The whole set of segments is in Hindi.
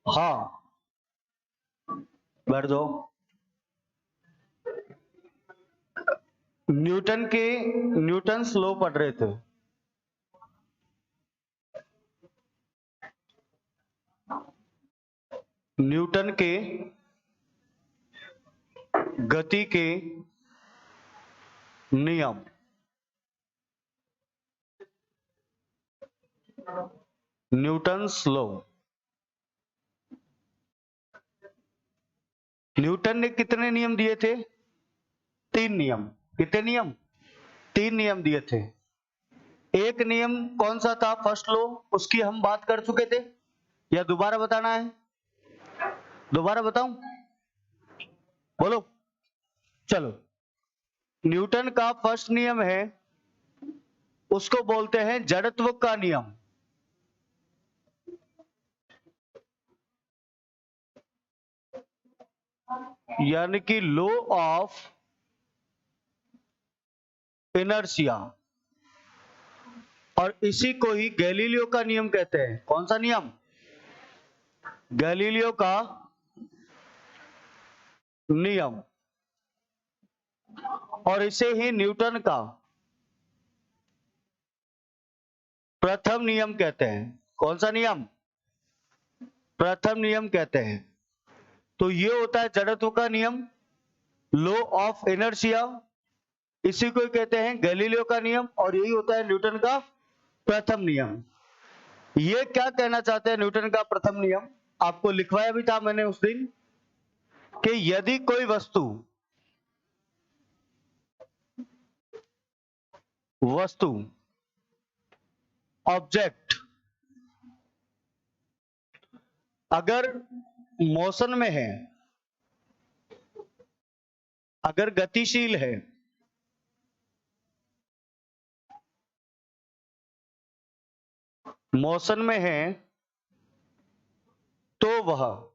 हाँ, बैठ जाओ। न्यूटन्स लॉ पढ़ रहे थे। न्यूटन के गति के नियम। Newton's law. न्यूटन ने कितने नियम दिए थे? 3 नियम। कितने नियम? 3 नियम दिए थे। एक नियम कौन सा था? फर्स्ट लॉ, उसकी हम बात कर चुके थे, या दोबारा बताना है? दोबारा बताऊं? बोलो। चलो, न्यूटन का फर्स्ट नियम है, उसको बोलते हैं जड़त्व का नियम। यानी कि लॉ ऑफ इनर्शिया। और इसी को ही गैलीलियो का नियम कहते हैं। कौन सा नियम? गैलीलियो का नियम। और इसे ही न्यूटन का प्रथम नियम कहते हैं। कौन सा नियम? प्रथम नियम कहते हैं। तो ये होता है जड़त्व का नियम, लॉ ऑफ इनर्शिया। इसी को कहते हैं गैलीलियो का नियम, और यही होता है न्यूटन का प्रथम नियम। ये क्या कहना चाहते हैं न्यूटन का प्रथम नियम? आपको लिखवाया भी था मैंने उस दिन कि यदि कोई वस्तु ऑब्जेक्ट अगर मोशन में है, अगर गतिशील है, मोशन में है, तो वह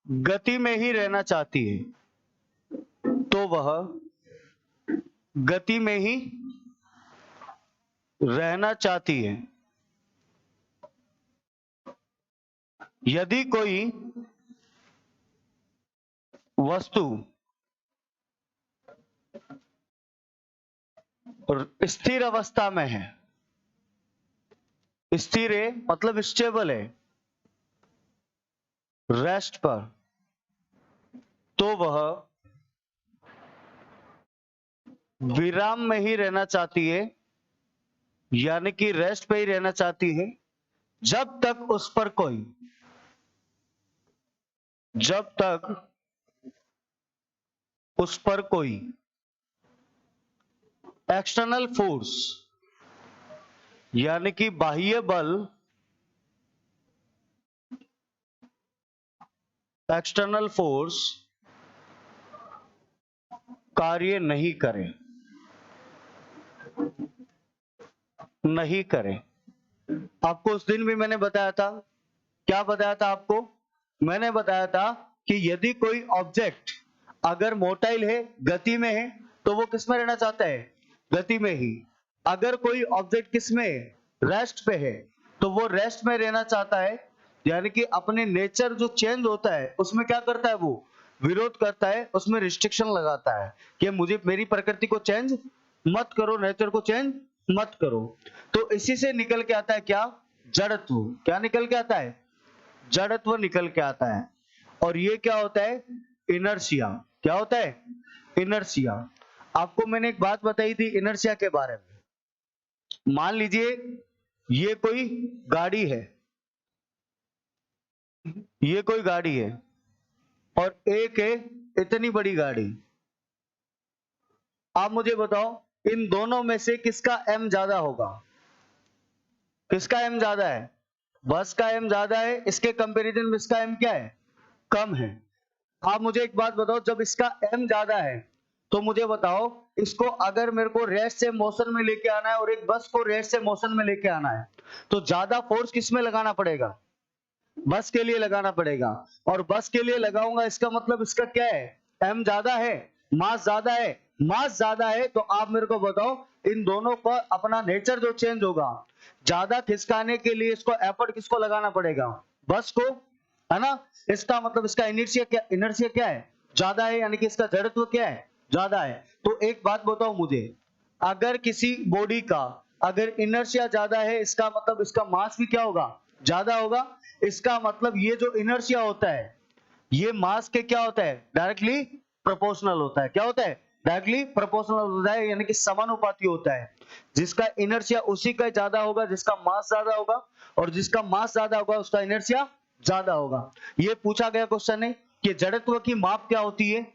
गति में ही रहना चाहती है। तो वह गति में ही रहना चाहती है। यदि कोई वस्तु स्थिर अवस्था में है, स्थिर है मतलब स्टेबल है, रेस्ट पर, तो वह विराम में ही रहना चाहती है, यानी कि रेस्ट पे ही रहना चाहती है, जब तक उस पर कोई एक्सटर्नल फोर्स यानी कि बाह्य बल, एक्सटर्नल फोर्स कार्य नहीं करे। आपको उस दिन भी मैंने बताया था, क्या बताया था आपको? मैंने बताया था कि यदि कोई ऑब्जेक्ट अगर मोटाइल है, गति में है, तो वो किस में रहना चाहता है? गति में ही। अगर कोई ऑब्जेक्ट किस में है? रेस्ट पे है, तो वो रेस्ट में रहना चाहता है, यानी कि अपने नेचर जो चेंज होता है उसमें क्या करता है? वो विरोध करता है, उसमें रिस्ट्रिक्शन लगाता है कि मुझे मेरी प्रकृति को चेंज मत करो, नेचर को चेंज मत करो। तो इसी से निकल के आता है क्या? जड़त्व। क्या निकल के आता है? जड़त्व निकल के आता है। और ये क्या होता है? इनर्शिया। क्या होता है? इनर्शिया। आपको मैंने एक बात बताई थी इनर्शिया के बारे में। मान लीजिए ये कोई गाड़ी है, ये कोई गाड़ी है, और एक है इतनी बड़ी गाड़ी। आप मुझे बताओ इन दोनों में से किसका एम ज्यादा होगा? किसका एम ज्यादा है? बस का एम ज्यादा है, इसके कंपैरिजन में इसका एम क्या है? कम है। आप मुझे एक बात बताओ, जब इसका एम ज्यादा है तो मुझे बताओ इसको अगर मेरे को रेस्ट से मोशन में लेके आना है और एक बस को रेस्ट से मोशन में लेके आना है, तो ज्यादा फोर्स किस में लगाना पड़ेगा? बस के लिए लगाना पड़ेगा। और बस के लिए लगाऊंगा, इसका मतलब इसका क्या है? एम ज्यादा है, मास ज्यादा है। मास ज्यादा है तो आप मेरे को बताओ इन दोनों का अपना नेचर जो चेंज होगा, ज्यादा खिसकाने के लिए इसको एफर्ट किसको लगाना पड़ेगा, बस को, है ना। इसका मतलब इसका इनर्शिया क्या है, ज्यादा है, यानी कि इसका जड़त्व क्या है, ज्यादा है। तो एक बात बताओ मुझे, अगर किसी बॉडी का अगर इनर्शिया ज्यादा है, इसका मतलब इसका मास भी क्या होगा, ज्यादा होगा। इसका मतलब ये जो इनर्शिया होता है ये मास के क्या होता है, डायरेक्टली प्रोपोर्शनल होता है। क्या होता है, डायरेक्टली प्रोपोर्शनल होता है, यानी कि समानुपाती होता है। जिसका इनर्शिया उसी का ज्यादा होगा जिसका मास ज्यादा होगा, और जिसका मास ज्यादा होगा उसका इनर्शिया ज्यादा होगा। ये पूछा गया क्वेश्चन है कि जड़त्व की माप क्या होती है।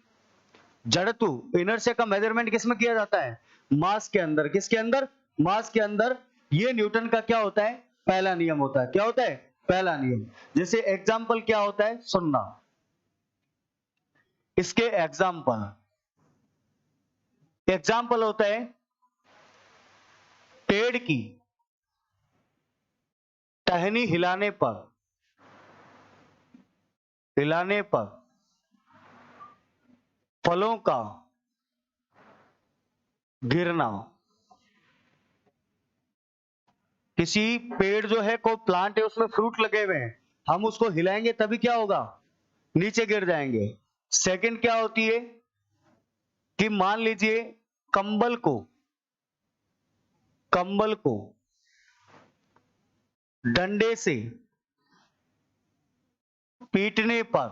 जड़त्व इनर्शिया का मेजरमेंट किसमें किया जाता है, मास के अंदर। किसके अंदर, मास के अंदर। ये न्यूटन का क्या होता है, पहला नियम होता है। क्या होता है, पहला नियम। जैसे एग्जाम्पल क्या होता है, सुनना इसके एग्जाम्पल होता है पेड़ की टहनी हिलाने पर फलों का गिरना। किसी पेड़ जो है, कोई प्लांट है उसमें फ्रूट लगे हुए हैं, हम उसको हिलाएंगे तभी क्या होगा, नीचे गिर जाएंगे। सेकंड क्या होती है कि मान लीजिए कंबल को डंडे से पीटने पर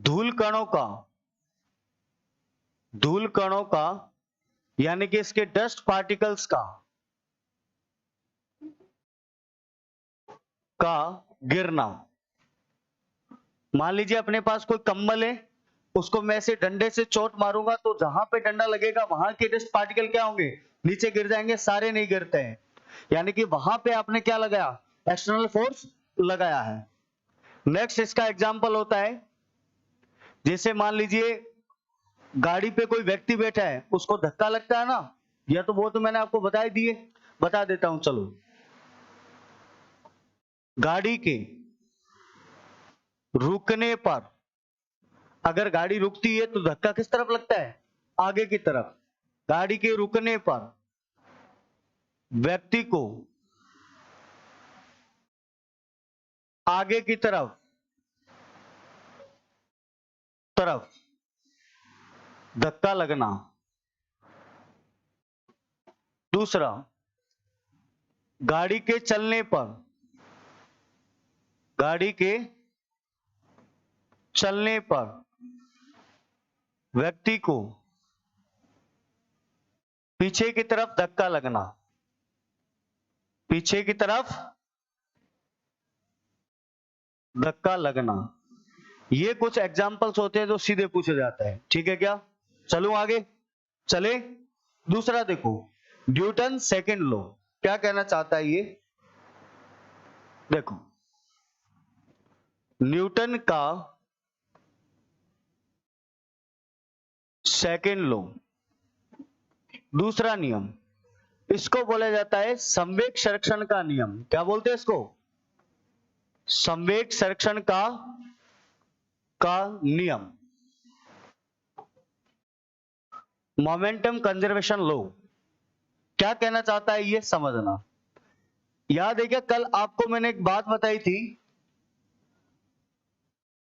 धूल कणों का यानी कि इसके डस्ट पार्टिकल्स का गिरना। मान लीजिए अपने पास कोई कंबल है, उसको मैं ऐसे डंडे से चोट मारूंगा तो जहां पे डंडा लगेगा वहां के डस्ट पार्टिकल क्या होंगे, नीचे गिर जाएंगे। सारे नहीं गिरते हैं, यानी कि वहां पे आपने क्या लगाया, एक्सटर्नल फोर्स लगाया है। नेक्स्ट इसका एग्जांपल होता है, जैसे मान लीजिए गाड़ी पे कोई व्यक्ति बैठा है, उसको धक्का लगता है ना, या तो वो तो मैंने आपको बता देता हूं। चलो, गाड़ी के रुकने पर, अगर गाड़ी रुकती है तो धक्का किस तरफ लगता है, आगे की तरफ। गाड़ी के रुकने पर व्यक्ति को आगे की तरफ धक्का लगना। दूसरा, गाड़ी के चलने पर व्यक्ति को पीछे की तरफ धक्का लगना। पीछे की तरफ धक्का लगना। ये कुछ एग्जाम्पल्स होते हैं जो सीधे पूछे जाते हैं। ठीक है क्या, चलो आगे चले। दूसरा देखो, न्यूटन सेकंड लॉ क्या कहना चाहता है ये देखो। न्यूटन का सेकंड लॉ, दूसरा नियम, इसको बोला जाता है संवेग संरक्षण का नियम। क्या बोलते हैं इसको, संवेग संरक्षण का नियम, मोमेंटम कंजर्वेशन लॉ। क्या कहना चाहता है ये समझना। याद है क्या, कल आपको मैंने एक बात बताई थी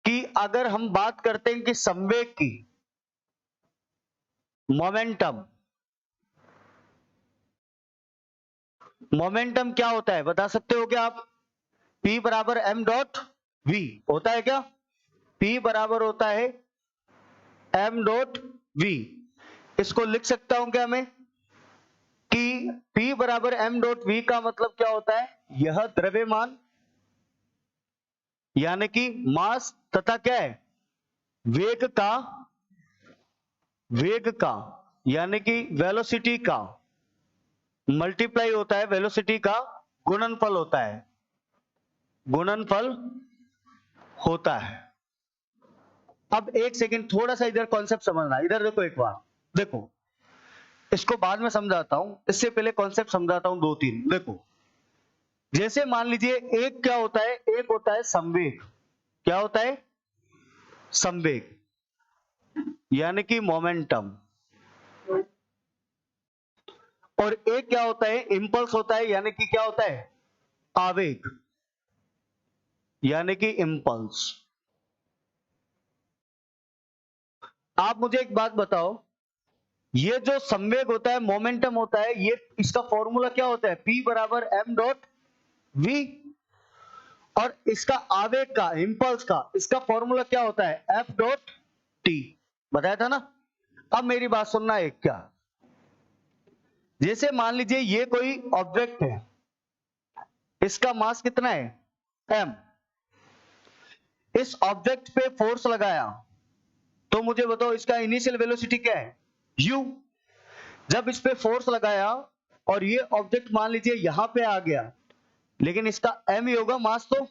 कि अगर हम बात करते हैं कि संवेग की, मोमेंटम क्या होता है बता सकते हो क्या आप, P बराबर m डॉट v होता है क्या, P बराबर होता है m डॉट v। इसको लिख सकता हूं क्या मैं कि P बराबर m डॉट v का मतलब क्या होता है, यह द्रव्यमान यानी कि मास तथा क्या है, वेग का यानी कि वेलोसिटी का मल्टीप्लाई होता है, वेलोसिटी का गुणनफल होता है। अब एक सेकंड थोड़ा सा इधर कॉन्सेप्ट समझना, इधर देखो एक बार, देखो इसको बाद में समझाता हूं, इससे पहले कॉन्सेप्ट समझाता हूं दो तीन। देखो, जैसे मान लीजिए एक क्या होता है, एक होता है संवेग। क्या होता है, संवेग यानी कि मोमेंटम। और एक क्या होता है, इंपल्स होता है, यानी कि क्या होता है, आवेग, यानी कि इंपल्स। आप मुझे एक बात बताओ, ये जो संवेग होता है, मोमेंटम होता है, ये इसका फॉर्मूला क्या होता है, P बराबर m डॉट v, और इसका आवेग का, इंपल्स का, इसका फॉर्मूला क्या होता है, F डॉट t। बताया था ना। अब मेरी बात सुनना एक, क्या, जैसे मान लीजिए ये कोई ऑब्जेक्ट है, इसका मास कितना है, m, इस ऑब्जेक्ट पे फोर्स लगाया, तो मुझे बताओ इसका इनिशियल वेलोसिटी क्या है, u। जब इस पे फोर्स लगाया और ये ऑब्जेक्ट मान लीजिए यहां पे आ गया, लेकिन इसका m ही होगा मास तो,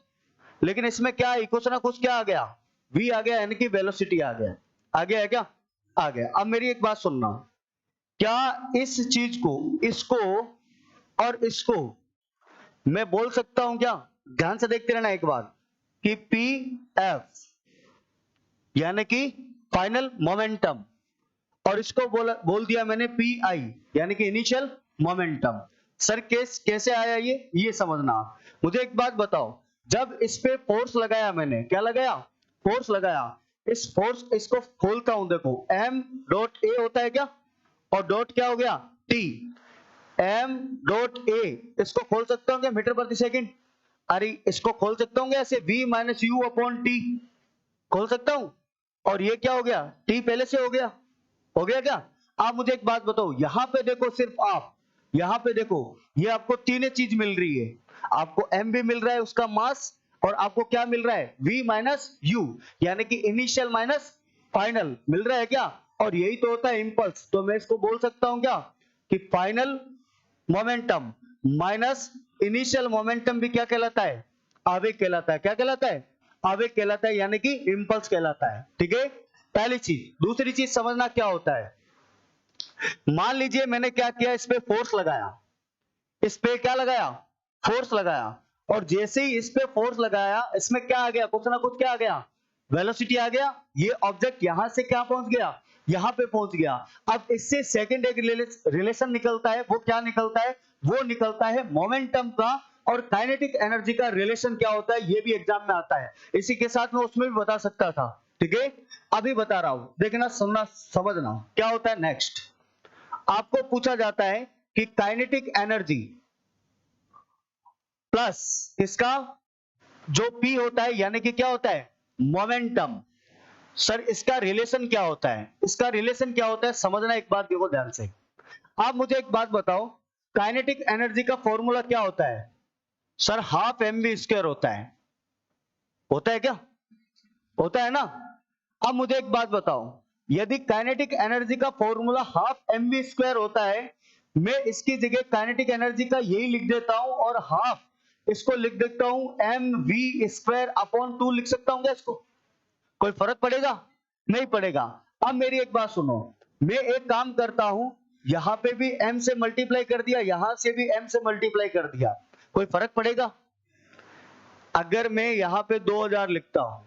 लेकिन इसमें क्या है, कुछ ना कुछ क्या आ गया, v आ गया, यानी कि वेलोसिटी आ गया। आ गया है क्या, आ गया। अब मेरी एक बात सुनना, क्या इस चीज को, इसको और इसको मैं बोल सकता हूं क्या, ध्यान से देखते रहना एक बार, कि पी एफ यानी कि फाइनल मोमेंटम, और इसको बोल दिया मैंने पी आई यानी कि इनिशियल मोमेंटम। सर कैसे आया ये समझना। मुझे एक बात बताओ, जब इस पे फोर्स लगाया मैंने, क्या लगाया, फोर्स लगाया, इस फोर्स, इसको खोलता हूं, देखो m डॉट ए होता है क्या, और डॉट क्या हो गया, t, m डॉट a, इसको खोल सकता हूं क्या मीटर प्रति सेकंड, अरे इसको खोल सकता हूं ऐसे v minus you upon T, खोल सकता हूं, और ये क्या हो गया, t पहले से हो गया क्या। आप मुझे एक बात बताओ, यहां पे देखो, सिर्फ आप यहां पे देखो, ये आपको तीन चीज मिल रही है, आपको m भी मिल रहा है उसका मास, और आपको क्या मिल रहा है, v माइनस यू, यानी कि इनिशियल माइनस फाइनल मिल रहा है क्या, और यही तो होता है इंपल्स। तो मैं इसको बोल सकता हूं क्या, कि final momentum minus initial momentum भी क्या कहलाता है, आवेग कहलाता है। क्या कहलाता है, आवेग कहलाता है, यानी कि इंपल्स कहलाता है। ठीक है, पहली चीज। दूसरी चीज समझना क्या होता है, मान लीजिए मैंने क्या किया, इस पे फोर्स लगाया, इस पे क्या लगाया, फोर्स लगाया, और जैसे ही इस पे फोर्स लगाया, इसमें क्या आ गया, कुछ ना कुछ क्या आ गया, वेलोसिटी आ गया। ये ऑब्जेक्ट यहां से क्या पहुंच गया, यहां पे पहुंच गया। अब इससे सेकंड एक रिलेशन निकलता है, वो क्या निकलता है, वो निकलता है मोमेंटम का और काइनेटिक एनर्जी का रिलेशन क्या होता है, ये भी एग्जाम में आता है। इसी के साथ मैं उसमें भी बता सकता था। ठीक है, अभी बता रहा हूं, देखना, सुनना, समझना क्या होता है। नेक्स्ट आपको पूछा जाता है कि काइनेटिक एनर्जी प्लस इसका जो P होता है, यानी कि क्या होता है, मोमेंटम। सर इसका रिलेशन क्या होता है, इसका रिलेशन क्या होता है, समझना एक बात, देखो ध्यान से। आप मुझे एक बात बताओ, काइनेटिक एनर्जी का फॉर्मूला क्या होता है, सर हाफ mv स्क्वायर होता है क्या, होता है ना। अब मुझे एक बात बताओ, यदि काइनेटिक एनर्जी का फॉर्मूला हाफ mv स्क्वायर होता है, मैं इसकी जगह काइनेटिक एनर्जी का यही लिख देता हूं, और हाफ इसको लिख देता हूं mv स्क्वायर अपॉन 2 लिख सकता हूं क्या इसको, कोई फर्क पड़ेगा, नहीं पड़ेगा। अब मेरी एक बात सुनो, मैं एक काम करता हूं, यहां पे भी m से मल्टीप्लाई कर दिया, यहां से भी m से मल्टीप्लाई कर दिया, कोई फर्क पड़ेगा। अगर मैं यहां पे 2000 लिखता हूं,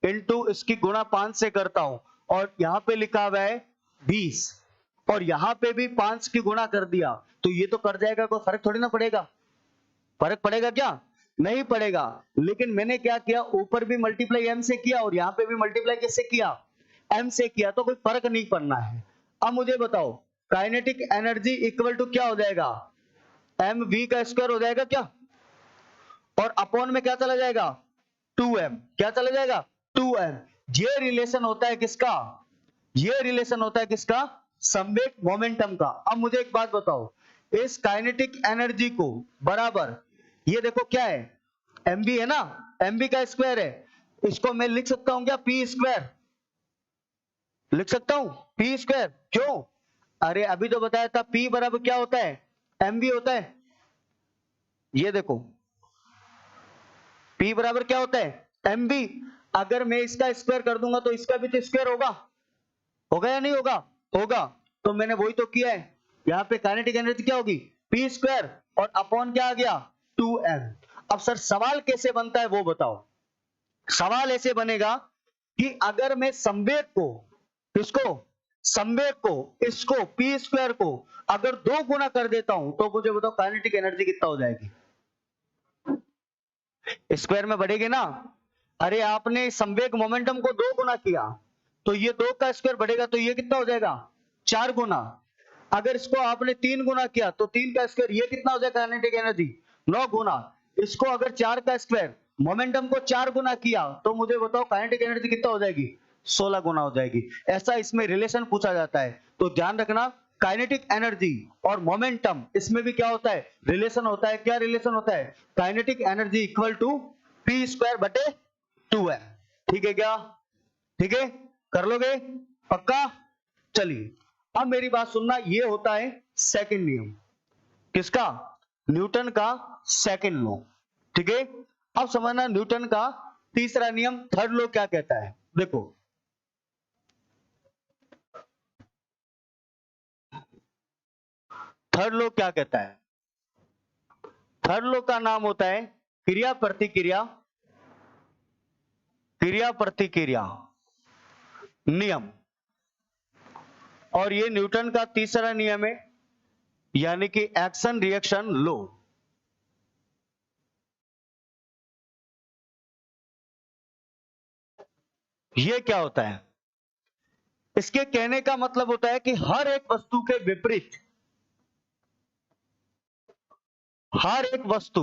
इंटू इसकी गुणा 5 से करता हूं, और यहां पे लिखा हुआ है 20, और यहां पे भी 5 की गुणा कर दिया, तो ये तो कर जाएगा, कोई फर्क थोड़ी ना पड़ेगा। फर्क पड़ेगा क्या, नहीं पड़ेगा। लेकिन मैंने क्या किया, ऊपर भी मल्टीप्लाई m से किया, और यहां पे भी मल्टीप्लाई किससे किया, m से किया, तो कोई फर्क नहीं पड़ना है। अब मुझे बताओ, काइनेटिक एनर्जी इक्वल टू क्या हो जाएगा, mv का स्क्वायर हो जाएगा क्या, और अपॉन में क्या चला जाएगा, 2m, क्या चला जाएगा, 2m। ये रिलेशन होता है किसका, ये रिलेशन होता है किसका, संवेग मोमेंटम का। अब मुझे एक बात बताओ, इस काइनेटिक एनर्जी को बराबर, ये देखो क्या है, mv है ना, mv का स्क्वायर है, इसको मैं लिख सकता हूं क्या, p स्क्वायर, लिख सकता हूं p स्क्वायर। क्यों, अरे अभी तो बताया था p बराबर क्या होता है, mv होता है। ये देखो P बराबर क्या होता है, mv। अगर मैं इसका स्क्वायर कर दूंगा तो इसका भी तो स्क्वायर होगा या नहीं होगा, होगा। तो मैंने वही तो किया है, यहाँ पे काइनेटिक एनर्जी क्या होगी, P स्क्वायर, और अपॉन क्या आ गया, 2m। अब सर सवाल कैसे बनता है वो बताओ। सवाल ऐसे बनेगा कि अगर मैं संवेग को, किसको, संवेग को, इसको पी स्क्वायर को अगर 2 गुना कर देता हूं तो मुझे बताओ काइनेटिक एनर्जी कितना हो जाएगी? स्क्वायर में बढ़ेगी ना। अरे आपने संवेग मोमेंटम को 2 गुना किया तो ये 2 का स्क्वायर बढ़ेगा तो ये कितना हो जाएगा? 4 गुना। अगर इसको आपने 3 गुना किया तो 3 का स्क्वायर, ये कितना हो जाएगा काइनेटिक एनर्जी? 9 गुना। इसको अगर 4 का स्क्वायर, मोमेंटम को 4 गुना किया तो मुझे बताओ काइनेटिक एनर्जी कितना हो जाएगी? 16 गुना हो जाएगी। ऐसा इसमें रिलेशन पूछा जाता है, तो ध्यान रखना काइनेटिक एनर्जी और मोमेंटम इसमें भी क्या होता है? रिलेशन होता है। क्या रिलेशन होता है? Kinetic energy equal to p square बटे 2 है। ठीक है क्या? ठीक है, कर लोगे? पक्का? चलिए अब मेरी बात सुनना, ये होता है सेकंड नियम। किसका? न्यूटन का सेकंड लॉ। ठीक है, अब समझना न्यूटन का तीसरा नियम, थर्ड लॉ क्या कहता है। देखो थर्ड लॉ क्या कहता है। थर्ड लॉ का नाम होता है क्रिया प्रतिक्रिया, क्रिया प्रतिक्रिया नियम। और ये न्यूटन का तीसरा नियम है, यानी कि एक्शन रिएक्शन लॉ। ये क्या होता है? इसके कहने का मतलब होता है कि हर एक वस्तु के विपरीत, हर एक वस्तु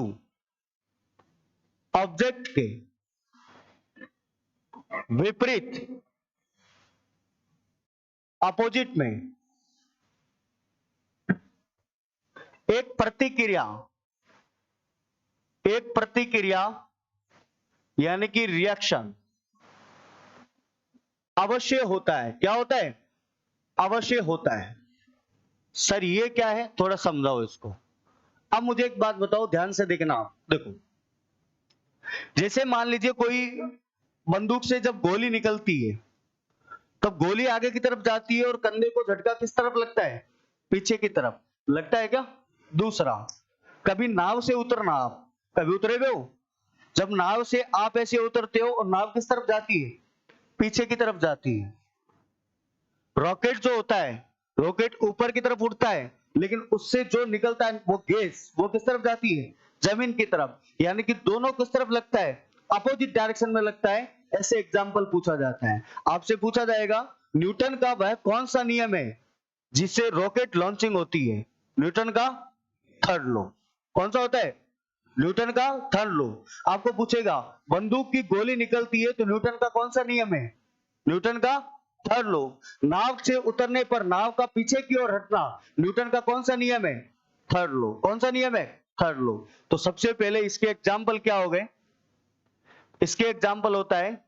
ऑब्जेक्ट के विपरीत, अपोजिट में एक प्रतिक्रिया, एक प्रतिक्रिया यानी कि रिएक्शन अवश्य होता है। क्या होता है? अवश्य होता है। सर ये क्या है, थोड़ा समझाओ इसको। अब मुझे एक बात बताओ, ध्यान से देखना आप। देखो जैसे मान लीजिए कोई बंदूक से जब गोली निकलती है तब गोली आगे की तरफ जाती है और कंधे को झटका किस तरफ लगता है? पीछे की तरफ लगता है क्या? दूसरा, कभी नाव से उतरना, आप कभी उतरे हुए हो? जब नाव से आप ऐसे उतरते हो और नाव किस तरफ जाती है? पीछे की तरफ जाती है। रॉकेट जो होता है, रॉकेट ऊपर की तरफ उड़ता है, लेकिन उससे जो निकलता है वो गैस, वो किस तरफ जाती है? जमीन की तरफ। यानी कि दोनों किस तरफ लगता है? अपोजिट डायरेक्शन में लगता है। ऐसे एग्जाम्पल पूछा जाता है। आपसे पूछा जाएगा न्यूटन का वह कौन सा नियम है जिससे रॉकेट लॉन्चिंग होती है? न्यूटन का थर्ड लॉ। कौन सा होता है? न्यूटन का थर्ड लॉ। आपको पूछेगा बंदूक की गोली निकलती है तो न्यूटन का कौन सा नियम है? न्यूटन का थर्ड लॉ। नाव से उतरने पर नाव का पीछे की ओर हटना, न्यूटन का कौन सा नियम है? Third law. कौन सा नियम है? Third law. तो सबसे पहले इसके एग्जाम्पल क्या हो गए? इसके एग्जाम्पल होता है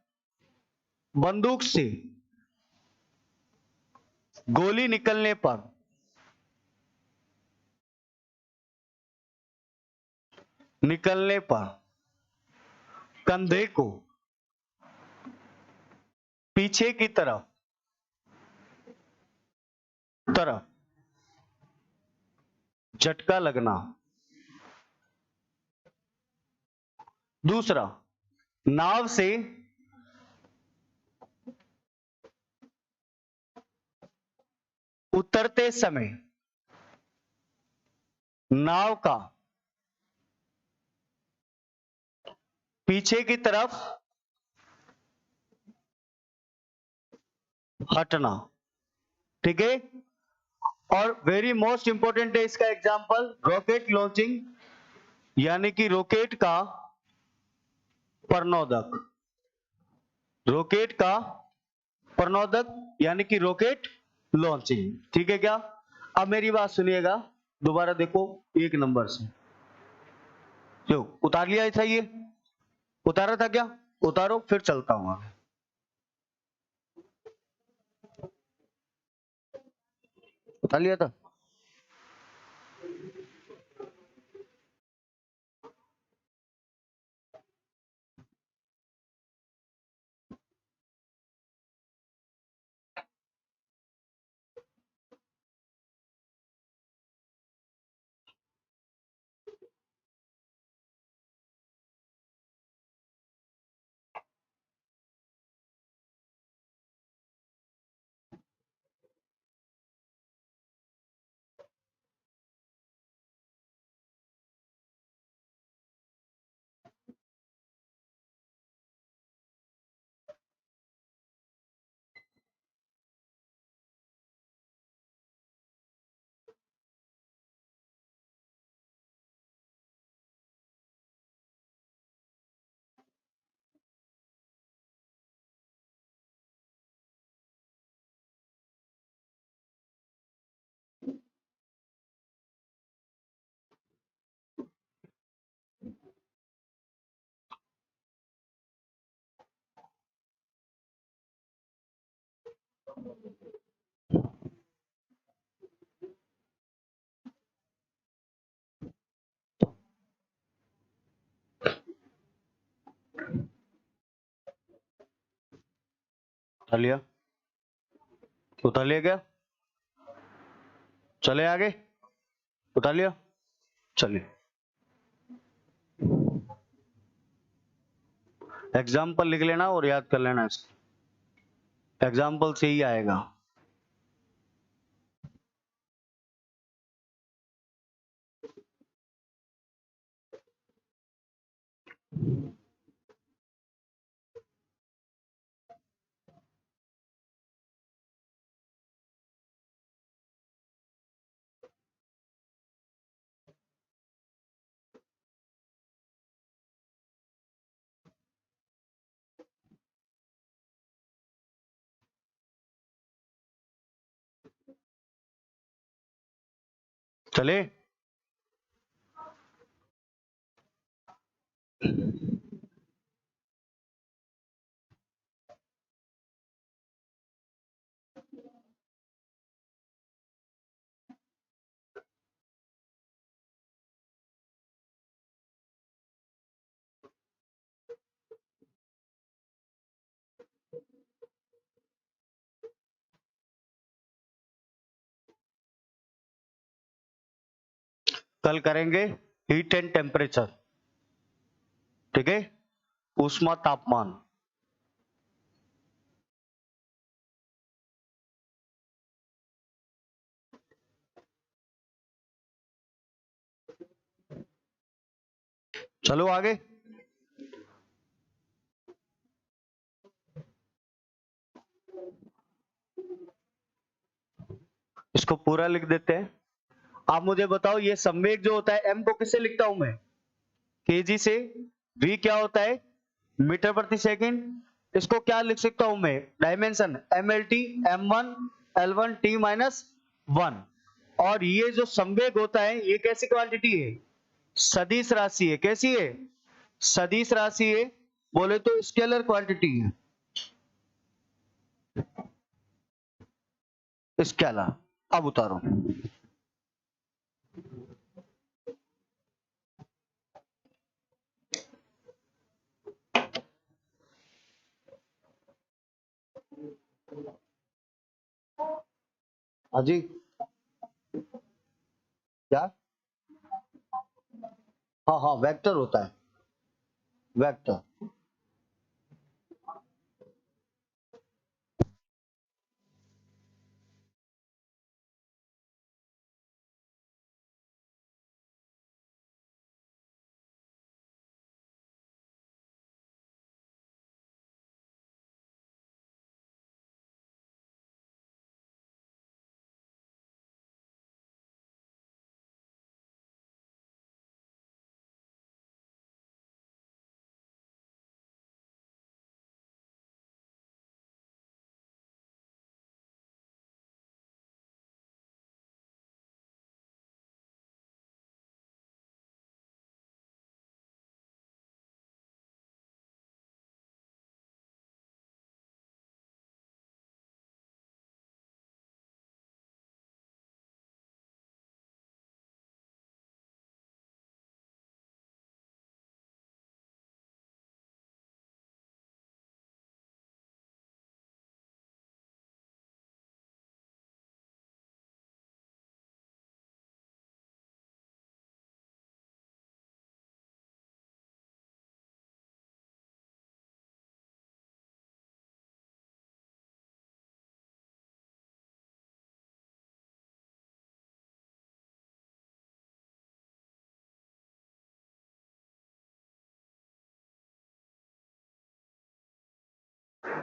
बंदूक से गोली निकलने पर कंधे को पीछे की तरफ झटका लगना। दूसरा, नाव से उतरते समय नाव का पीछे की तरफ हटना। ठीक है, और वेरी मोस्ट इंपॉर्टेंट है इसका एग्जांपल रॉकेट लॉन्चिंग, यानी कि रॉकेट का प्रणोदक। रॉकेट का प्रणोदक यानी कि रॉकेट लॉन्चिंग। ठीक है क्या? अब मेरी बात सुनिएगा, दोबारा देखो एक नंबर से। जो उतार लिया था, ये उतारा था क्या? उतारो, फिर चलता हूं आगे। उतार लिया था। उठा लिया, उठा लिया क्या? चले आगे, उठा लिया, चलिए एग्जाम्पल लिख लेना और याद कर लेना इसको, एग्जाम्पल से ही आएगा। चले, कल करेंगे हीट एंड टेम्परेचर, ठीक है, ऊष्मा तापमान। चलो आगे, इसको पूरा लिख देते हैं। आप मुझे बताओ ये संवेग जो होता है m को किससे लिखता हूं मैं? kg से। v क्या होता है? मीटर प्रति सेकंड। इसको क्या लिख सकता हूं मैं? Dimension mlt m1 l1 t minus 1। और ये जो संवेग होता है ये कैसी क्वांटिटी है? सदिश राशि है। कैसी है? सदिश राशि है, बोले तो स्केलर क्वांटिटी है, स्केलर। अब उतारो, हाजी क्या? हाँ हाँ वेक्टर होता है, वेक्टर।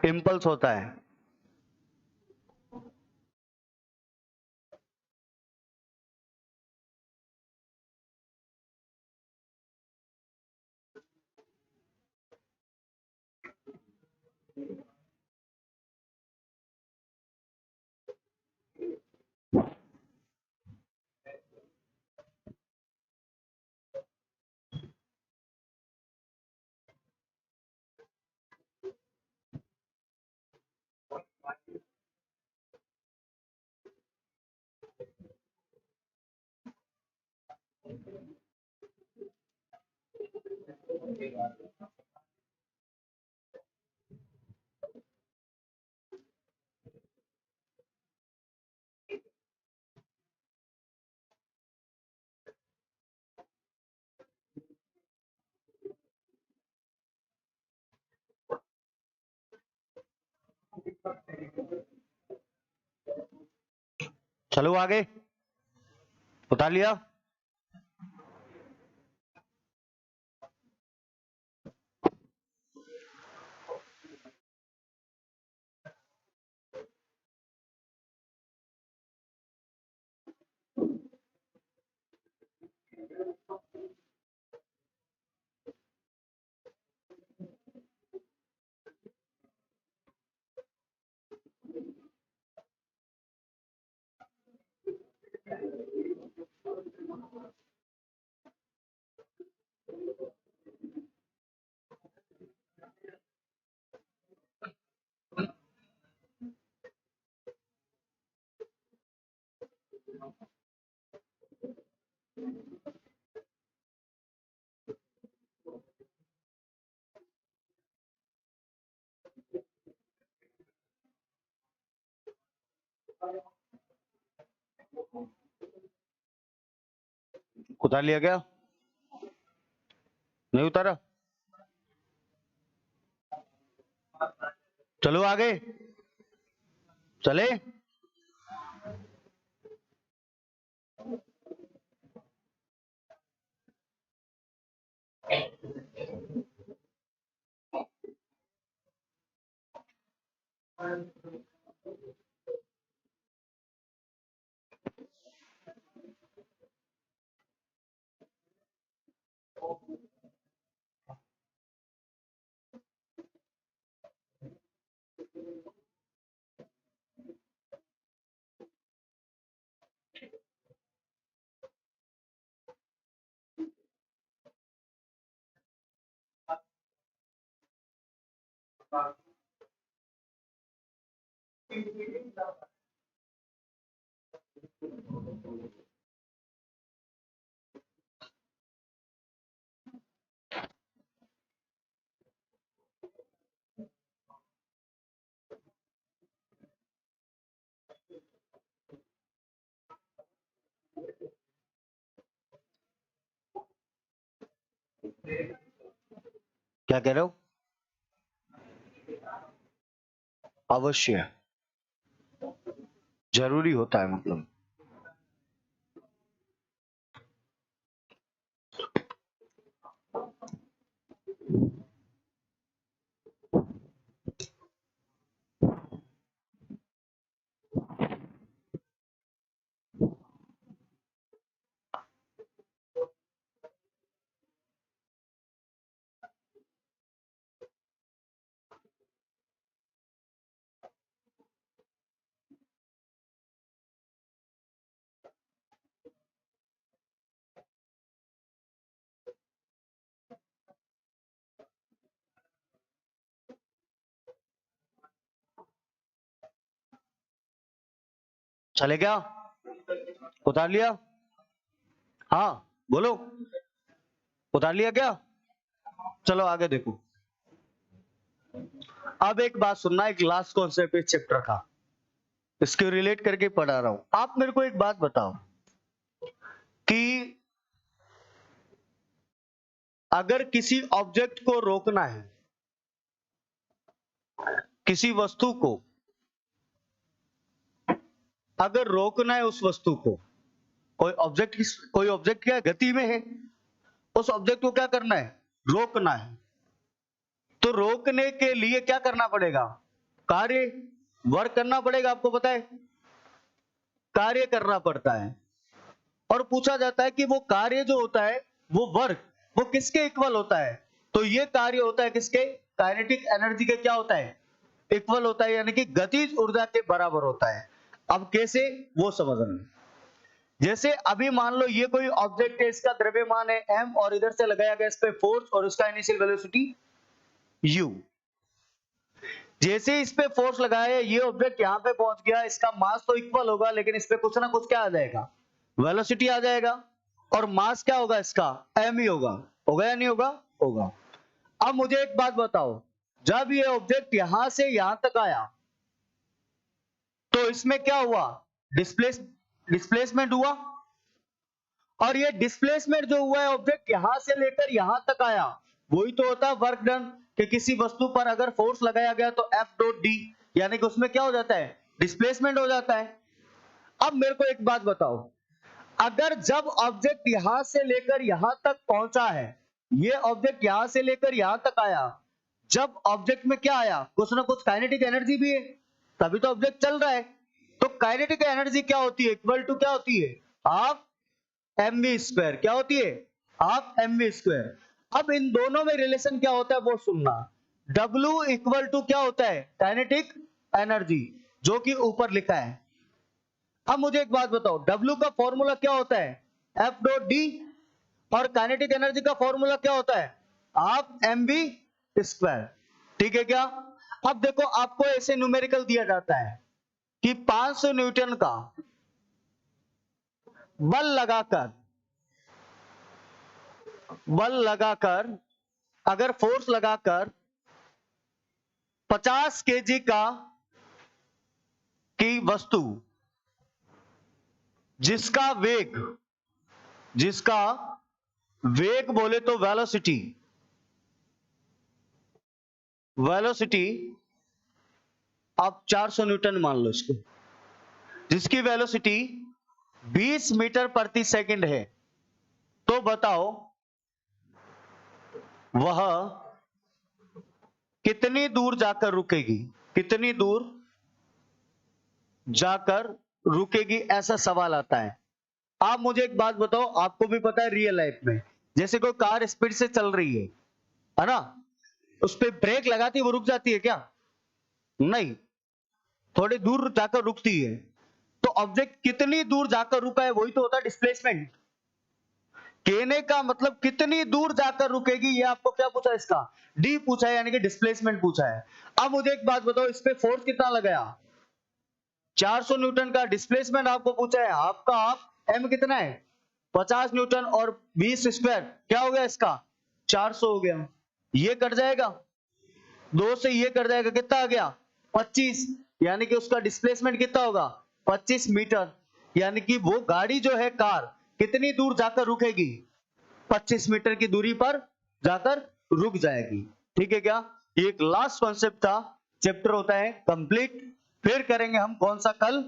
इम्पल्स होता है। चलो आगे, बता लिया। उतार लिया क्या? नहीं उतारा? चलो आगे, चले। क्या कह रहे हो? अवश्य, जरूरी होता है मतलब। चले क्या? उतार लिया? हाँ बोलो, उतार लिया क्या? चलो आगे देखो। अब एक बात सुनना, एक लास्ट कॉन्सेप्ट इस चैप्टर का, इसके रिलेट करके पढ़ा रहा हूं। आप मेरे को एक बात बताओ कि अगर किसी ऑब्जेक्ट को रोकना है, किसी वस्तु को अगर रोकना है, उस वस्तु को, कोई ऑब्जेक्ट क्या गति में है, उस ऑब्जेक्ट को क्या करना है? रोकना है। तो रोकने के लिए क्या करना पड़ेगा? कार्य, वर्क करना पड़ेगा। आपको पता है, कार्य करना पड़ता है। और पूछा जाता है कि वो कार्य जो होता है, वो वर्क, वो किसके इक्वल होता है? तो ये कार्य होता है किसके? काइनेटिक एनर्जी के क्या होता है? इक्वल होता है, यानी कि गतिज ऊर्जा के बराबर होता है। अब कैसे, वो समझना। जैसे अभी मान लो ये कोई ऑब्जेक्ट है, इसका द्रव्यमान है m और इधर से लगाया गया इस पे फोर्स और इसका इनिशियल वेलोसिटी u। जैसे इस पे फोर्स लगाया, ये ऑब्जेक्ट यहां पे पहुंच गया, इसका मास तो इक्वल होगा, लेकिन इस पे कुछ ना कुछ क्या आ जाएगा? वेलोसिटी आ जाएगा। और मास क्या होगा इसका? m ही होगा। होगा या नहीं होगा? होगा। अब मुझे एक बात बताओ, जब ये ऑब्जेक्ट यहां से यहां तक आया, तो इसमें क्या हुआ? डिस्प्लेसमेंट हुआ। और ये डिस्प्लेसमेंट जो हुआ है, ऑब्जेक्ट यहां से लेकर यहां तक आया, वही तो होता है वर्क डन। कि किसी वस्तु पर अगर फोर्स लगाया गया तो F डॉट डी, यानी कि उसमें क्या हो जाता है? डिस्प्लेसमेंट हो जाता है। अब मेरे को एक बात बताओ, अगर जब ऑब्जेक्ट यहां से लेकर यहां तक पहुंचा है, ये ऑब्जेक्ट यहां से लेकर यहां तक आया, जब ऑब्जेक्ट में क्या आया, कुछ ना कुछ काइनेटिक एनर्जी भी है, तभी तो ऑब्जेक्ट चल रहा है। तो काइनेटिक एनर्जी क्या होती है, इक्वल टू क्या होती है, हाफ mv स्क्वायर। क्या होती है, हाफ mv स्क्वायर। अब इन दोनों में रिलेशन क्या होता है वो सुनना। W इक्वल टू क्या होता है, काइनेटिक एनर्जी, जो कि ऊपर लिखा है। अब मुझे एक बात बताओ, W का फॉर्मूला क्या होता है, F डॉट डी, और काइनेटिक एनर्जी का फॉर्मूला क्या होता है, हाफ mv स्क्वायर। ठीक है क्या? अब देखो आपको ऐसे न्यूमेरिकल दिया जाता है कि 500 न्यूटन का बल लगाकर अगर फोर्स लगाकर 50 केजी की वस्तु जिसका वेग बोले तो वेलोसिटी आप 400 न्यूटन मान लो इसको, जिसकी वेलोसिटी 20 मीटर प्रति सेकंड है, तो बताओ वह कितनी दूर जाकर रुकेगी, कितनी दूर जाकर रुकेगी, ऐसा सवाल आता है। आप मुझे एक बात बताओ, आपको भी पता है रियल लाइफ में जैसे कोई कार स्पीड से चल रही है ना, उस पर ब्रेक लगाती है, वो रुक जाती है क्या, नहीं, थोड़ी दूर जाकर रुकती है। तो ऑब्जेक्ट कितनी दूर जाकर रुका है वही तो होता है डिस्प्लेसमेंट। कहने का मतलब कितनी दूर जाकर रुकेगी, ये आपको क्या पूछा, इसका डी पूछा है, यानी कि डिस्प्लेसमेंट पूछा है। अब मुझे एक बात बताओ, इस पे फोर्स कितना लगाया, 400 न्यूटन का, डिस्प्लेसमेंट आपको पूछा है, आपका हाफ एम कितना है 50 न्यूटन, और 20 स्क्वायर क्या हो गया इसका 400 हो गया। ये कट जाएगा, 2 से ये कट जाएगा, कितना आ गया 25, यानी कि उसका डिस्प्लेसमेंट कितना होगा 25 मीटर, यानी कि वो गाड़ी जो है कार कितनी दूर जाकर रुकेगी, 25 मीटर की दूरी पर जाकर रुक जाएगी। ठीक है क्या? ये एक लास्ट कॉन्सेप्ट था, चैप्टर होता है कंप्लीट। फिर करेंगे हम कौन सा कल,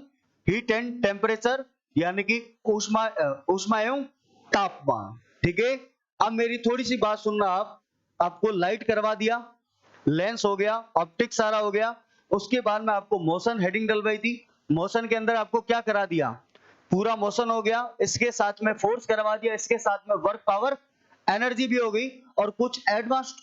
हीट एंड टेम्परेचर, यानी कि ऊष्मा एवं तापमान। ठीक है, अब मेरी थोड़ी सी बात सुनना, आपको लाइट करवा दिया, लेंस हो गया, ऑप्टिक्स सारा हो गया, उसके बाद में आपको मोशन हेडिंग डलवाई थी, मोशन के अंदर आपको क्या करा दिया, पूरा मोशन हो गया, इसके साथ में फोर्स करवा दिया, इसके साथ में वर्क पावर एनर्जी भी हो गई, और कुछ एडवांस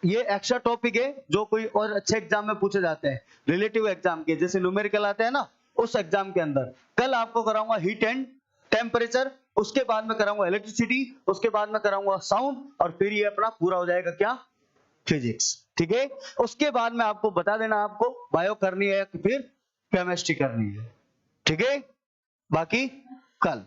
ये एक्स्ट्रा टॉपिक है जो कोई और अच्छे एग्जाम में पूछे जाते हैं, रिलेटिव एग्जाम के, जैसे न्यूमेरिकल आते हैं ना, उस एग्जाम के अंदर। कल आपको कराऊंगा हीट एंड टेम्परेचर, उसके बाद में कराऊंगा इलेक्ट्रिसिटी, उसके बाद में कराऊंगा साउंड, और फिर ये अपना पूरा हो जाएगा क्या, फिजिक्स। ठीक है, उसके बाद में आपको बता देना आपको बायो करनी है कि फिर केमिस्ट्री करनी है। ठीक है, बाकी कल।